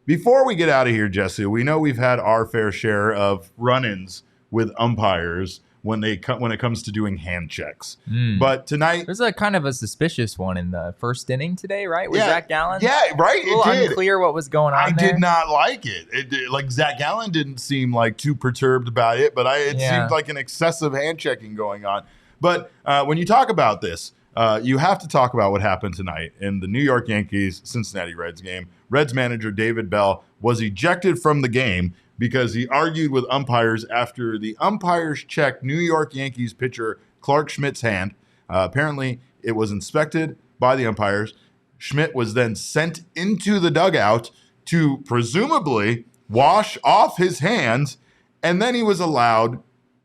before we get out of here, Jesse, we know we've had our fair share of run-ins with umpires when it comes to doing hand checks. But tonight, there's a kind of a suspicious one in the first inning today, right? With Zach Gallen. Yeah, right. A little unclear what was going on. I did not like it. Like Zach Gallen didn't seem like too perturbed about it, but it seemed like an excessive hand checking going on. But when you talk about this, you have to talk about what happened tonight in the New York Yankees Cincinnati Reds game. Reds manager David Bell was ejected from the game because he argued with umpires after the umpires checked New York Yankees pitcher Clarke Schmidt's hand. Apparently, it was inspected by the umpires. Schmidt was then sent into the dugout to presumably wash off his hands, and then he was allowed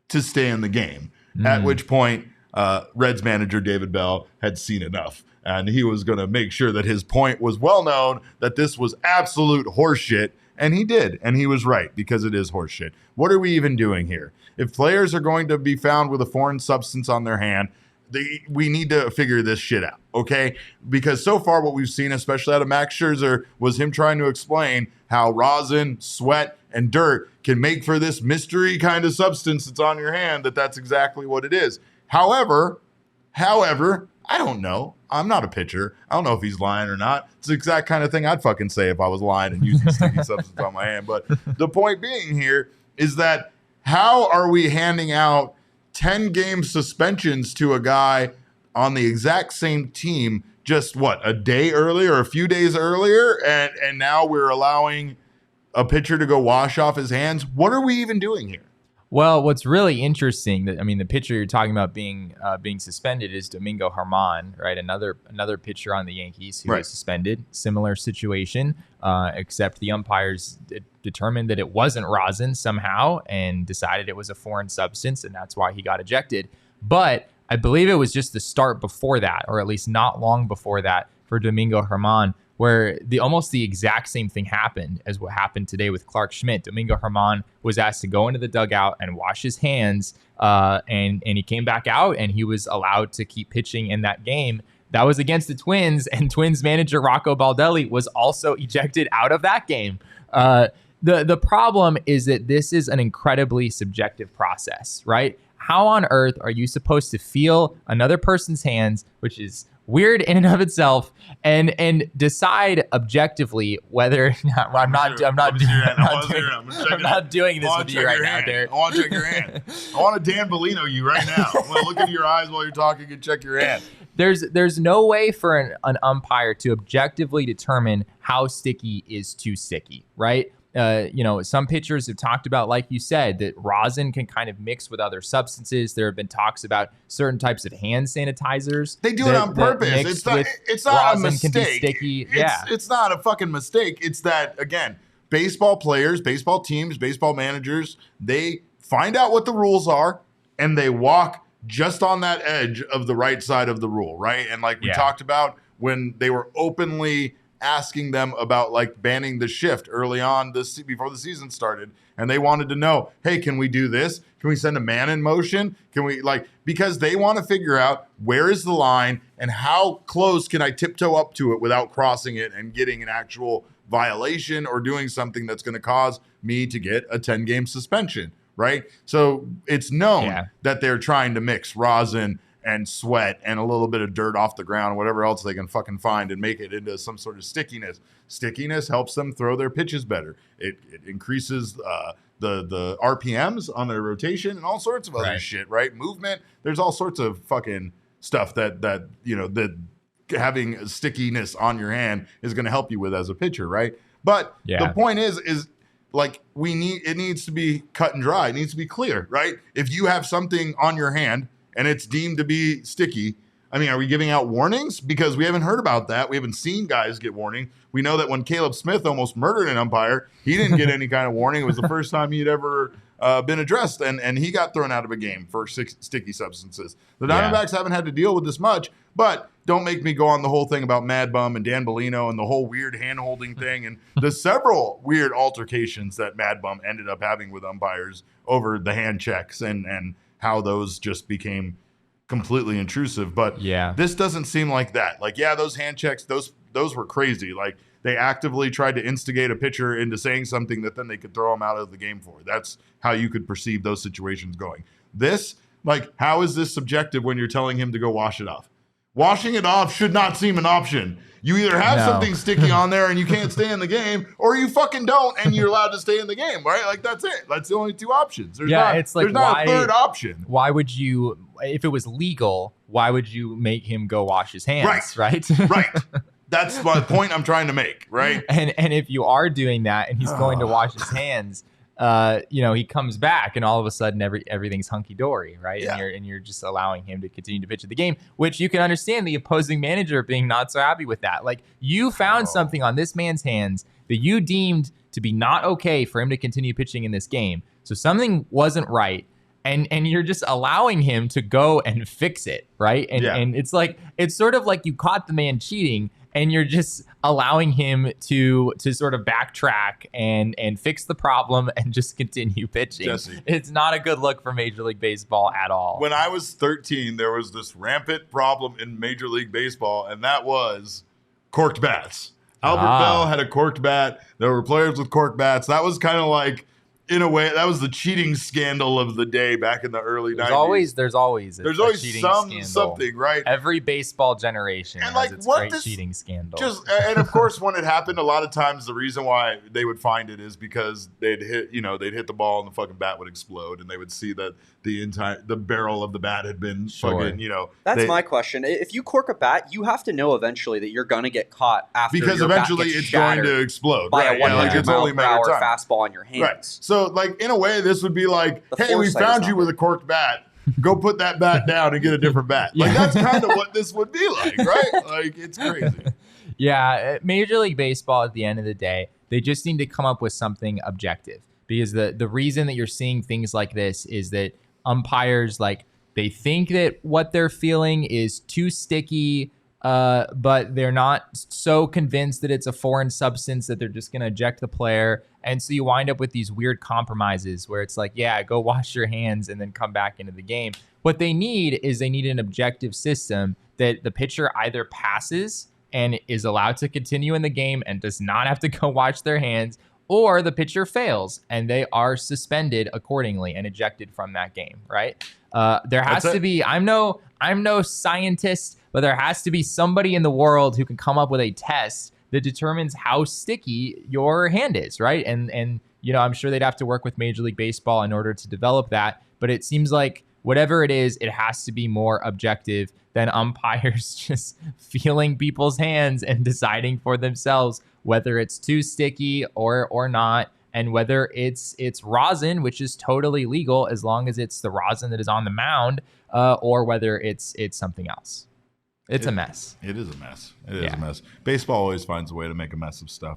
to stay in the game, at which point Reds manager David Bell had seen enough. And he was going to make sure that his point was well known, that this was absolute horseshit. And he did. And he was right, because it is horseshit. What are we even doing here? If players are going to be found with a foreign substance on their hand, we need to figure this shit out, okay? Because so far what we've seen, especially out of Max Scherzer, was him trying to explain how rosin, sweat, and dirt can make for this mystery kind of substance that's on your hand, that's exactly what it is. However, I don't know. I'm not a pitcher. I don't know if he's lying or not. It's the exact kind of thing I'd fucking say if I was lying and using sticky substance on my hand. But the point being here is that how are we handing out 10-game suspensions to a guy on the exact same team just, a day earlier or a few days earlier? And now we're allowing a pitcher to go wash off his hands? What are we even doing here? Well, what's really interesting, the pitcher you're talking about being suspended is Domingo Germán, right? Another pitcher on the Yankees who was suspended. Similar situation, except the umpires determined that it wasn't rosin somehow and decided it was a foreign substance, and that's why he got ejected. But I believe it was just the start before that, or at least not long before that, for Domingo Germán, where almost the exact same thing happened as what happened today with Clarke Schmidt. Domingo Germán was asked to go into the dugout and wash his hands, and he came back out, and he was allowed to keep pitching in that game. That was against the Twins, and Twins manager Rocco Baldelli was also ejected out of that game. The problem is that this is an incredibly subjective process, right? How on earth are you supposed to feel another person's hands, which is weird in and of itself, and decide objectively whether I'm not doing this with you right now, Derek. I want to check your hand. I want to Dan Bellino you right now. I want to look into your eyes while you're talking and check your hand. There's no way for an umpire to objectively determine how sticky is too sticky, right? Some pitchers have talked about, like you said, that rosin can kind of mix with other substances. There have been talks about certain types of hand sanitizers. They do it on purpose. It's not a mistake. Can be sticky. It's not a fucking mistake. It's that, again, baseball players, baseball teams, baseball managers, they find out what the rules are and they walk just on that edge of the right side of the rule, right? And like we talked about when they were openly asking them about banning the shift early on before the season started, and they wanted to know, hey, can we do this? Can we send a man in motion? Can we because they want to figure out where is the line and how close can I tiptoe up to it without crossing it and getting an actual violation or doing something that's going to cause me to get a 10-game suspension, right? So it's known that they're trying to mix rosin and sweat and a little bit of dirt off the ground, whatever else they can fucking find, and make it into some sort of stickiness. Stickiness helps them throw their pitches better. It increases the RPMs on their rotation and all sorts of other shit, right? Movement. There's all sorts of fucking stuff that having stickiness on your hand is going to help you with as a pitcher, right? But the point is it needs to be cut and dry. It needs to be clear, right? If you have something on your hand and it's deemed to be sticky, are we giving out warnings? Because we haven't heard about that. We haven't seen guys get warning. We know that when Caleb Smith almost murdered an umpire, he didn't get any kind of warning. It was the first time he'd ever been addressed, and he got thrown out of a game for sticky substances. The Diamondbacks haven't had to deal with this much, but don't make me go on the whole thing about Mad Bum and Dan Bellino and the whole weird hand-holding thing and the several weird altercations that Mad Bum ended up having with umpires over the hand checks and how those just became completely intrusive. But this doesn't seem like that. Those hand checks, those were crazy. they actively tried to instigate a pitcher into saying something that then they could throw him out of the game for. That's how you could perceive those situations going. This, like, how is this subjective when you're telling him to go wash it off? Washing it off should not seem an option. You either have something sticky on there and you can't stay in the game, or you fucking don't and you're allowed to stay in the game, right? Like, that's it. That's the only two options. There's not a third option. Why would you, if it was legal, why would you make him go wash his hands, right? Right. That's my point I'm trying to make, right? And if you are doing that and he's going to wash his hands, he comes back and all of a sudden everything's hunky dory, right? Yeah. And you're just allowing him to continue to pitch at the game, which you can understand the opposing manager being not so happy with that. Like, you found something on this man's hands that you deemed to be not okay for him to continue pitching in this game. So something wasn't right. And you're just allowing him to go and fix it, right? And it's sort of like you caught the man cheating, and you're just allowing him to sort of backtrack and fix the problem and just continue pitching. Jesse, it's not a good look for Major League Baseball at all. When I was 13, there was this rampant problem in Major League Baseball, and that was corked bats. Albert Bell had a corked bat. There were players with corked bats. That was kind of like, in a way, that was the cheating scandal of the day back in the early 90s. There's always a cheating scandal. Something, right? Every baseball generation has its great cheating scandal. And of course, when it happened, a lot of times the reason why they would find it is because they'd hit the ball and the fucking bat would explode, and they would see that the barrel of the bat had been fucking, That's my question. If you cork a bat, you have to know eventually that you're gonna get caught after because your eventually bat gets it's going to explode by a 100 it's only mile per a hour matter of time. fastball on your hands. Right. So, like, in a way, this would be like, hey, we found you with a corked bat. Go put that bat down and get a different bat. Like, that's kind of what this would be like, right? Like, it's crazy. Yeah, Major League Baseball, at the end of the day, they just need to come up with something objective. Because the reason that you're seeing things like this is that umpires, like, they think that what they're feeling is too sticky, but they're not so convinced that it's a foreign substance that they're just going to eject the player. And so you wind up with these weird compromises where it's like, yeah, go wash your hands and then come back into the game. What they need is an objective system that the pitcher either passes and is allowed to continue in the game and does not have to go wash their hands, or the pitcher fails and they are suspended accordingly and ejected from that game, right? There has to be, I'm no scientist, but there has to be somebody in the world who can come up with a test that determines how sticky your hand is, right? And I'm sure they'd have to work with Major League Baseball in order to develop that. But it seems like whatever it is, it has to be more objective than umpires just feeling people's hands and deciding for themselves whether it's too sticky or not, and whether it's rosin, which is totally legal as long as it's the rosin that is on the mound, or whether it's something else. It's a mess. It is a mess. It is a mess. Baseball always finds a way to make a mess of stuff.